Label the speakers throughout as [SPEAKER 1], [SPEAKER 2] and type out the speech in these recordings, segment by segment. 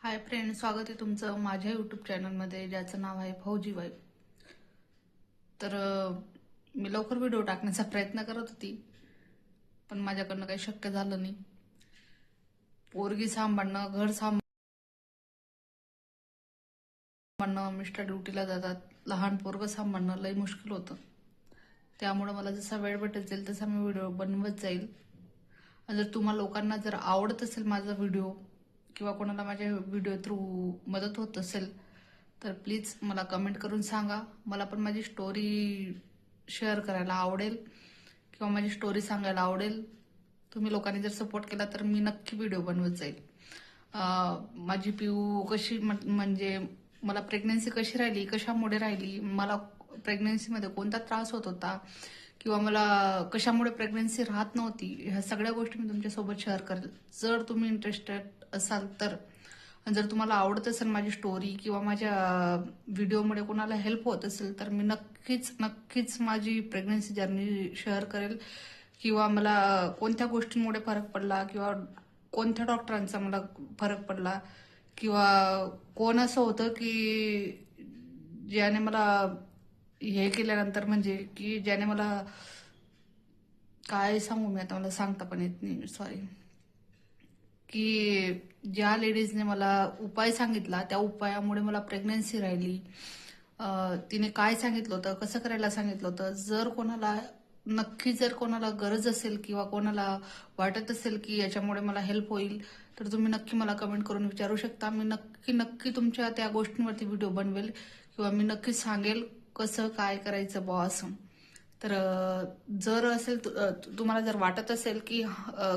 [SPEAKER 1] Hi friend, स्वागत आहे तुमचं माझ्या यूट्यूब चॅनलमध्ये ज्याचं नाव आहे फौजी वाईफ. तर मी लवकर व्हिडिओ टाकण्याचा प्रयत्न करत होती, पण माझ्याकडनं काही शक्य झालं नाही. पोरगी सांभाळणं, घर सांभाळणं, मिस्टर ड्युटीला जातात, लहान पोरगं सांभाळणं लई मुश्किल होतं. त्यामुळे मला जसा वेळ भेटत जाईल तसा मी व्हिडिओ बनवत जाईल. जर तुम्हाला लोकांना जर आवडत असेल माझा व्हिडिओ किंवा कोणाला माझ्या व्हिडिओ थ्रू मदत होत असेल तर प्लीज मला कमेंट करून सांगा. मला पण माझी स्टोरी शेअर करायला आवडेल किंवा माझी स्टोरी सांगायला आवडेल. तुम्ही लोकांनी जर सपोर्ट केला तर मी नक्की व्हिडिओ बनवत जाईल. माझी पिऊ कशी म्हणजे मला प्रेग्नन्सी कशी राहिली, कशामुळे राहिली, मला प्रेग्नन्सीमध्ये कोणता त्रास होत होता किंवा मला कशामुळे प्रेग्नन्सी राहत नव्हती, ह्या सगळ्या गोष्टी मी तुमच्यासोबत शेअर करेल. जर तुम्ही इंटरेस्टेड असाल तर, जर तुम्हाला आवडत असेल माझी स्टोरी किंवा माझ्या व्हिडिओमुळे कोणाला हेल्प होत असेल तर मी नक्कीच माझी प्रेग्नन्सी जर्नी शेअर करेल. किंवा मला कोणत्या गोष्टींमुळे फरक पडला किंवा कोणत्या डॉक्टरांचा मला फरक पडला किंवा कोण असं होतं की ज्याने मला हे केल्यानंतर म्हणजे की ज्याने मला काय सांगू, मी आता मला सांगता पण येत नाही, सॉरी, की ज्या लेडीजने मला उपाय सांगितला त्या उपायामुळे मला प्रेग्नन्सी राहिली. तिने काय सांगितलं होतं, कसं करायला सांगितलं होतं. जर कोणाला गरज असेल किंवा कोणाला वाटत असेल की याच्यामुळे मला हेल्प होईल तर तुम्ही नक्की मला कमेंट करून विचारू शकता. मी नक्की तुमच्या त्या गोष्टींवरती व्हिडिओ बनवेल किंवा मी नक्की सांगेल कसं काय करायचं बुवा असं. तर जर असेल तुम्हाला जर वाटत असेल की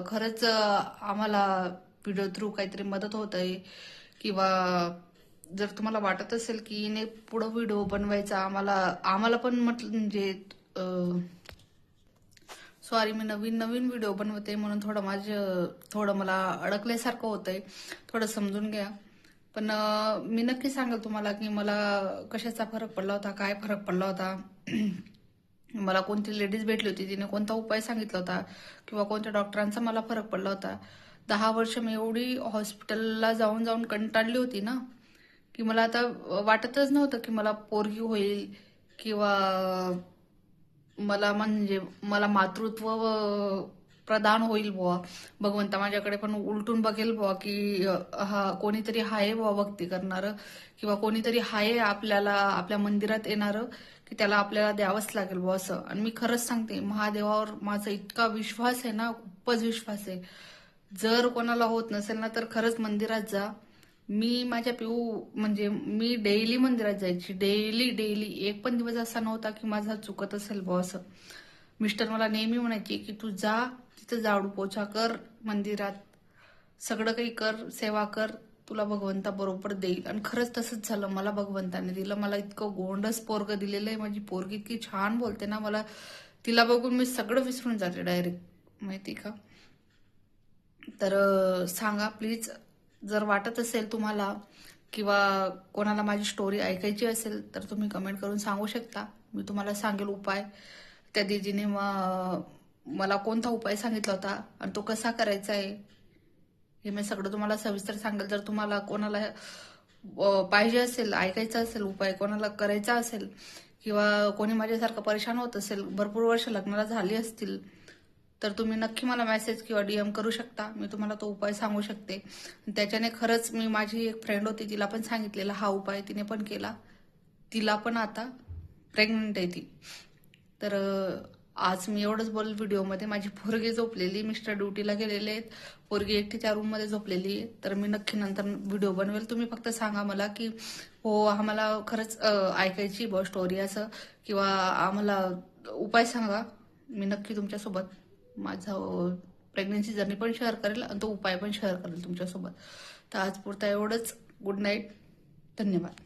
[SPEAKER 1] खरंच आम्हाला व्हिडिओ थ्रू काहीतरी मदत होत आहे किंवा जर तुम्हाला वाटत असेल की हिने पुढं व्हिडिओ बनवायचा, आम्हाला पण म्हणजे सॉरी, मी नवीन व्हिडिओ बनवते म्हणून थोडं मला अडकल्यासारखं होतंय, थोडं समजून घ्या. पण मी नक्की सांगेल तुम्हाला की मला कशाचा फरक पडला होता, काय फरक पडला होता, मला कोणती लेडीज भेटली होती तिने कोणता उपाय सांगितला होता किंवा कोणत्या डॉक्टरांचा मला फरक पडला होता. 10 वर्ष मी एवढी हॉस्पिटलला जाऊन कंटाळली होती ना की मला आता वाटतच नव्हतं की मला पोरगी होईल किंवा मला मातृत्व प्रदान होईल बुवा. भगवंता माझ्याकडे पण उलटून बघेल बुवा की हा कोणीतरी आहे बुवा भक्ती करणारं किंवा कोणीतरी आहे आपल्या मंदिरात येणारं की त्याला आपल्याला द्यावंच लागेल बुवा असं. आणि मी खरंच सांगते, महादेवावर माझा इतका विश्वास आहे ना, खूपच विश्वास आहे. जर कोणाला होत नसेल ना तर खरंच मंदिरात जा. मी डेली मंदिरात जायची, डेली एक पण दिवस असा नव्हता की माझा चुकत असेल बुवा असं. मिस्टर मला नेहमी म्हणायचे की तू जा, तिथं झाडू पोछा कर, मंदिरात सगळं काही कर, सेवा कर, तुला भगवंता बरोबर देईल. आणि खरंच तसंच झालं, मला भगवंताने दिलं. मला इतकं गोंडस पोरगं दिलेलं आहे. माझी पोरगी इतकी छान बोलते ना, मला तिला बघून मी सगळं विसरून जाते डायरेक्ट, माहिती का. तर सांगा प्लीज, जर वाटत असेल तुम्हाला किंवा कोणाला माझी स्टोरी ऐकायची असेल तर तुम्ही कमेंट करून सांगू शकता. मी तुम्हाला सांगेल उपाय. त्या दीदीने मला कोणता उपाय सांगितला होता आणि तो कसा करायचा आहे हे मी सगळं तुम्हाला सविस्तर सांगेल. जर तुम्हाला कोणाला पाहिजे असेल, ऐकायचा असेल उपाय, कोणाला करायचा असेल किंवा कोणी माझ्यासारखं परेशान होत असेल, भरपूर वर्ष लग्नाला झाली असतील, तर तुम्ही नक्की मला मेसेज किंवा DM करू शकता. मी तुम्हाला तो उपाय सांगू शकते. त्याच्याने खरंच माझी एक फ्रेंड होती, तिला पण सांगितलेला हा उपाय, तिने पण केला, तिला पण आता प्रेग्नंट आहे ती. तर आज मी एवढंच बोल व्हिडिओमध्ये. माझी पोरगी झोपलेली, मिस्टर ड्युटीला गेलेले आहेत, पोरगी एकटी त्या रूममध्ये झोपलेली आहे. तर मी नक्की नंतर व्हिडिओ बनवेल. तुम्ही फक्त सांगा मला की हो आम्हाला खरंच ऐकायची स्टोरी असं किंवा आम्हाला उपाय सांगा. मी नक्की तुमच्यासोबत माझं प्रेग्नन्सी जर्नी पण शेअर करेल आणि तो उपाय पण शेअर करेल तुमच्यासोबत. तर आज पुरता एवढंच. गुड नाईट, धन्यवाद.